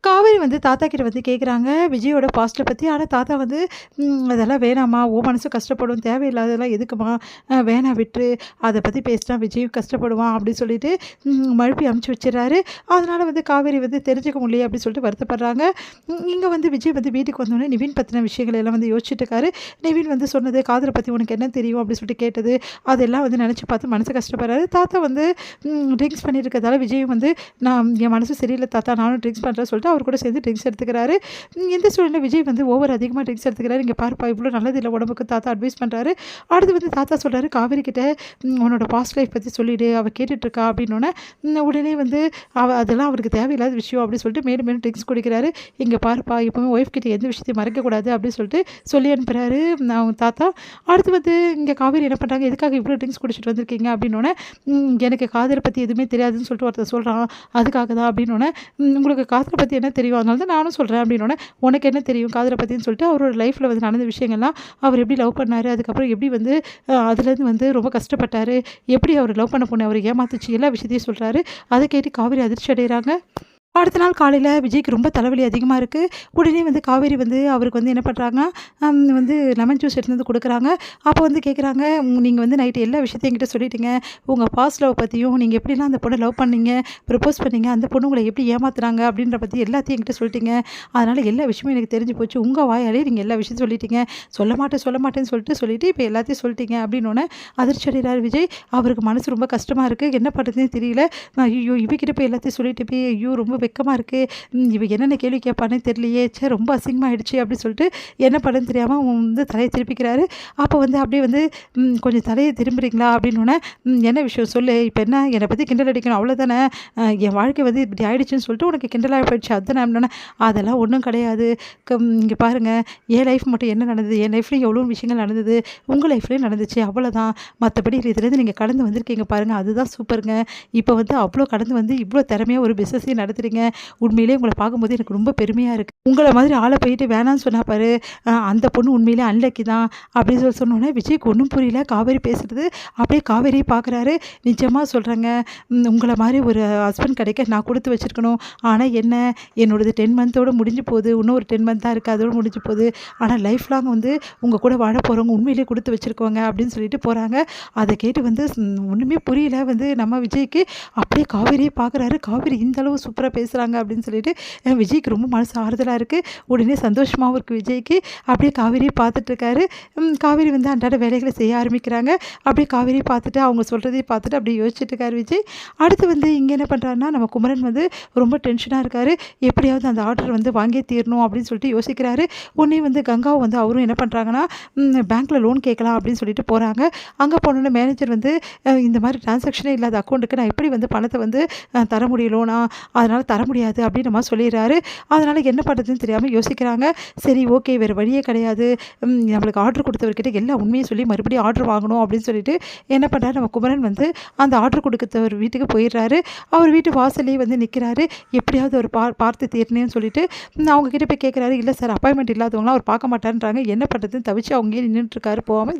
காவேரி வந்து தாத்தா கிட்ட வந்து கேட்குறாங்க விஜயோட பாஸ்ட்டை பற்றி. ஆனால் தாத்தா வந்து அதெல்லாம் வேணாம்மா, உன் மனசு கஷ்டப்படும், தேவையில்லாததெல்லாம் எதுக்குமா, வேணாம் விட்டுரு, அதை பற்றி பேசினா விஜயும் கஷ்டப்படுவான் அப்படின்னு சொல்லிட்டு மழுப்பி அமுச்சு வச்சிடறாரு. அதனால் வந்து காவேரி வந்து தெரிஞ்சுக்க முடியல அப்படின்னு சொல்லிட்டு வருத்தப்படுறாங்க. இங்கே வந்து விஜய் வந்து வீட்டுக்கு வந்தோடனே நிவின் பற்றின விஷயங்கள் எல்லாம் வந்து யோசிச்சுட்டு இருக்காரு. நிவின் வந்து சொன்னது காதலை பற்றி உனக்கு என்ன தெரியும் அப்படின்னு சொல்லிட்டு கேட்டது, அதெல்லாம் வந்து நினச்சி பார்த்து மனசு கஷ்டப்படுறாரு. தாத்தா வந்து ட்ரிங்க்ஸ் பண்ணிட்டு இருக்கிறதால விஜயும் வந்து நான் என் மனசு சரியில்லை தாத்தா, நானும் ட்ரிங்க்ஸ் பண்ணுறேன்னு சொல்லிட்டு அவர் கூட சேர்ந்து ட்ரிங்க்ஸ் எடுத்துக்கிறாரு. இந்த சூழ்நிலை விஜய் வந்து ஓவர் அதிகமாக ட்ரிங்க்ஸ் எடுத்துக்கிறாரு. இங்கே பாருப்பா இவ்வளோ நல்லது இல்லை உடம்புக்கு தாத்தா அட்வைஸ் பண்ணுறாரு. அடுத்து வந்து தாத்தா சொல்கிறாரு காவேரி கிட்ட உன்னோட பாஸ்ட் லைஃப் பற்றி சொல்லிவிடு, அவள் கேட்டுட்ருக்கா அப்படின்னோடனே உடனே வந்து அதெல்லாம் அவருக்கு தேவையில்லாத விஷயம் அப்படின்னு சொல்லிட்டு மேலும் மேலும் ட்ரிங்க்ஸ் குடிக்கிறாரு. இங்கே பாருப்பா எப்போவுமே ஒய்ஃப் கிட்ட எந்த விஷயத்தையும் மறைக்கக்கூடாது அப்படின்னு சொல்லிட்டு சொல்லி அனுப்புகிறாரு அவங்க தாத்தா. அடுத்து வந்து இங்கே காவேரி என்ன பண்ணுறாங்க, எதுக்காக இவ்வளோ ட்ரிங்க்ஸ் குடிச்சிட்டு வந்திருக்கீங்க அப்படின்னோடனே எனக்கு காதலை பற்றி எதுவுமே தெரியாதுன்னு சொல்லிட்டு ஒருத்தர் சொல்கிறான், அதுக்காக தான் அப்படின்னோடனே உங்களுக்கு காதலை பற்றி என்ன தெரியும், அதனால தான் நானும் சொல்கிறேன் அப்படின்னோடனே உனக்கு என்ன தெரியும் காதலை பற்றின்னு சொல்லிட்டு அவரோட லைஃப்பில் வந்து நடந்த விஷயங்கள்லாம், அவர் எப்படி லவ் பண்ணார், அதுக்கப்புறம் எப்படி வந்து அதுலேருந்து வந்து ரொம்ப கஷ்டப்பட்டார், எப்படி அவர் லவ் பண்ண பொண்ணு அவர் ஏமாத்துச்சு, எல்லா விஷயத்தையும் சொல்கிறாரு. அதை கேட்டு காவேரி அதிர்ச்சி அடைகிறாங்க. அடுத்த நாள் காலையில் விஜய்க்கு ரொம்ப தலைவலி அதிகமாக இருக்குது. உடனே வந்து காவேரி வந்து அவருக்கு வந்து என்ன பண்ணுறாங்கன்னா வந்து லெமன் ஜூஸ் எடுத்து வந்து கொடுக்குறாங்க. அப்போ வந்து கேட்குறாங்க, நீங்கள் வந்து நைட்டு எல்லா விஷயத்தையும் என்கிட்ட சொல்லிட்டீங்க, உங்கள் பாஸ்ட் லவ் பற்றியும் நீங்கள் எப்படிலாம் அந்த பொண்ணை லவ் பண்ணீங்க, ப்ரப்போஸ் பண்ணீங்க, அந்த பொண்ணு உங்களை எப்படி ஏமாத்துறாங்க அப்படின்ற பற்றி எல்லாத்தையும் என்கிட்ட சொல்லிட்டீங்க. அதனால் எல்லா விஷயமும் எனக்கு தெரிஞ்சு போச்சு. உங்கள் வாயாலே நீங்கள் எல்லா விஷயத்தையும் சொல்லிட்டீங்க. சொல்ல மாட்டேன்னு சொல்லிட்டு இப்போ எல்லாத்தையும் சொல்லிட்டீங்க அப்படின்னோடனே அதிர்ச்சி அடைகிறார் விஜய். அவருக்கு மனசு ரொம்ப கஷ்டமாக இருக்குது. என்ன பண்ணுறதுனே தெரியல. ஐயோ இவகிட்ட போய் எல்லாத்தையும் சொல்லிட்டு போய் ஐயோ ரொம்ப வெக்கமாக இருக்குது, இவ என்னென்ன கேள்வி கேட்பானே தெரியலையே, சே ரொம்ப அசிங்கமாகிடுச்சு அப்படின்னு சொல்லிட்டு என்ன பண்ணுன்னு தெரியாமல் வந்து தலையை திருப்பிக்கிறாரு. அப்போ வந்து அப்படியே வந்து கொஞ்சம் தலையை திரும்புறீங்களா அப்படின்னோடனே என்ன விஷயம் சொல்லு, இப்போ என்ன என்னை பற்றி கிண்டல் அடிக்கணும் அவ்வளோதானே, என் வாழ்க்கை வந்து இப்படி ஆகிடுச்சின்னு சொல்லிட்டு உனக்கு கிண்டலாக போயிடுச்சு அதுதானே அப்படின்னோடனே அதெல்லாம் ஒன்றும் கிடையாது, இங்கே பாருங்கள் என் லைஃப் மட்டும் என்ன நடந்தது, என் லைஃப்லேயும் எவ்வளோ விஷயங்கள் நடந்தது, உங்கள் லைஃப்லேயும் நடந்துச்சு அவ்வளோதான், மற்றபடி இதுலேருந்து நீங்கள் கடந்து வந்திருக்கீங்க பாருங்கள் அதுதான் சூப்பருங்க, இப்போ வந்து அவ்வளோ கடந்து வந்து இவ்வளோ திறமையாக ஒரு பிஸ்னஸையும் நடத்துறீங்க, உண்மையிலே உங்களை பார்க்கும்போது எனக்கு ரொம்ப பெருமையாக இருக்குது, உங்களை மாதிரி ஆளை போயிட்டு வேணான்னு சொன்னா பாரு, அந்த பொண்ணு உண்மையிலே அன்லக்கி தான் அப்படின்னு சொன்னோன்னே விஜய்க்கு ஒன்றும் புரியல. காவேரி பேசுகிறது அப்படியே காவேரியை பார்க்குறாரு. நிஜமாக சொல்கிறேங்க, உங்களை மாதிரி ஒரு ஹஸ்பண்ட் கிடைக்க நான் கொடுத்து வச்சுருக்கணும். ஆனால் என்ன என்னோடது 10 மந்த்தோடு முடிஞ்சு போகுது, இன்னும் ஒரு 10 மந்த் தான் இருக்குது அதோடு முடிஞ்சு போகுது. ஆனால் லைஃப் லாங் வந்து உங்கள் கூட வாழ போகிறவங்க உண்மையிலே கொடுத்து வச்சுருக்கோங்க அப்படின்னு சொல்லிட்டு போகிறாங்க. அதை கேட்டு வந்து ஒன்றுமே புரியல வந்து நம்ம விஜய்க்கு. அப்படியே காவேரியை பார்க்குறாரு. காவேரி இந்த அளவு சூப்பராக பேசுகிறாங்க அப்படின்னு சொல்லிட்டு விஜய்க்கு ரொம்ப மனசு ஆறுதலாக இருக்குது. உடனே சந்தோஷமாகவும் இருக்குது விஜய்க்கு. அப்படியே காவேரியை பார்த்துட்ருக்காரு. காவேரி வந்து அன்றாட வேலைகளை செய்ய ஆரம்பிக்கிறாங்க. அப்படியே காவேரியை பார்த்துட்டு அவங்க சொல்கிறதையும் பார்த்துட்டு அப்படியே யோசிச்சுட்டு இருக்காரு விஜய். அடுத்து வந்து இங்கே என்ன பண்ணுறாருன்னா நம்ம குமரன் வந்து ரொம்ப டென்ஷனாக இருக்கார். எப்படியாவது அந்த ஆர்டர் வந்து வாங்கியே தீரணும் அப்படின்னு சொல்லிட்டு யோசிக்கிறாரு. உடனே வந்து கங்காவும் வந்து அவரும் என்ன பண்ணுறாங்கன்னா பேங்க்கில் லோன் கேட்கலாம் அப்படின்னு சொல்லிட்டு போகிறாங்க. அங்கே போனோன்னே மேனேஜர் வந்து இந்த மாதிரி டிரான்சாக்ஷனே இல்லாத அக்கௌண்ட்டுக்கு நான் எப்படி வந்து பணத்தை வந்து தர முடியும் லோனா, அதனால் தர முடியாது அப்படின்னு நம்ம சொல்லிடுறாரு. அதனால் என்ன பண்ணுறதுன்னு தெரியாமல் யோசிக்கிறாங்க. சரி ஓகே வேறு வழியே கிடையாது, நம்மளுக்கு ஆர்டர் கொடுத்தவர்கிட்ட எல்லா உண்மையும் சொல்லி மறுபடியும் ஆர்டர் வாங்கணும் அப்படின்னு சொல்லிட்டு என்ன பண்ணுறாரு நம்ம குமரன் வந்து அந்த ஆர்டர் கொடுத்தவர் வீட்டுக்கு போயிடுறாரு. அவர் வீட்டு வாசல்லே வந்து நிற்கிறாரு. எப்படியாவது ஒரு பார்த்து தீர்னேன்னு சொல்லிட்டு அவங்க கிட்ட போய் கேட்குறாரு. இல்லை சார் அப்பாயின்மெண்ட் இல்லாதவங்களாம் அவர் பார்க்க மாட்டாருன்றாங்க, என்ன பண்ணுறதுன்னு தவிச்சு அவங்க நின்றுட்டுருக்காரு போகாமல்.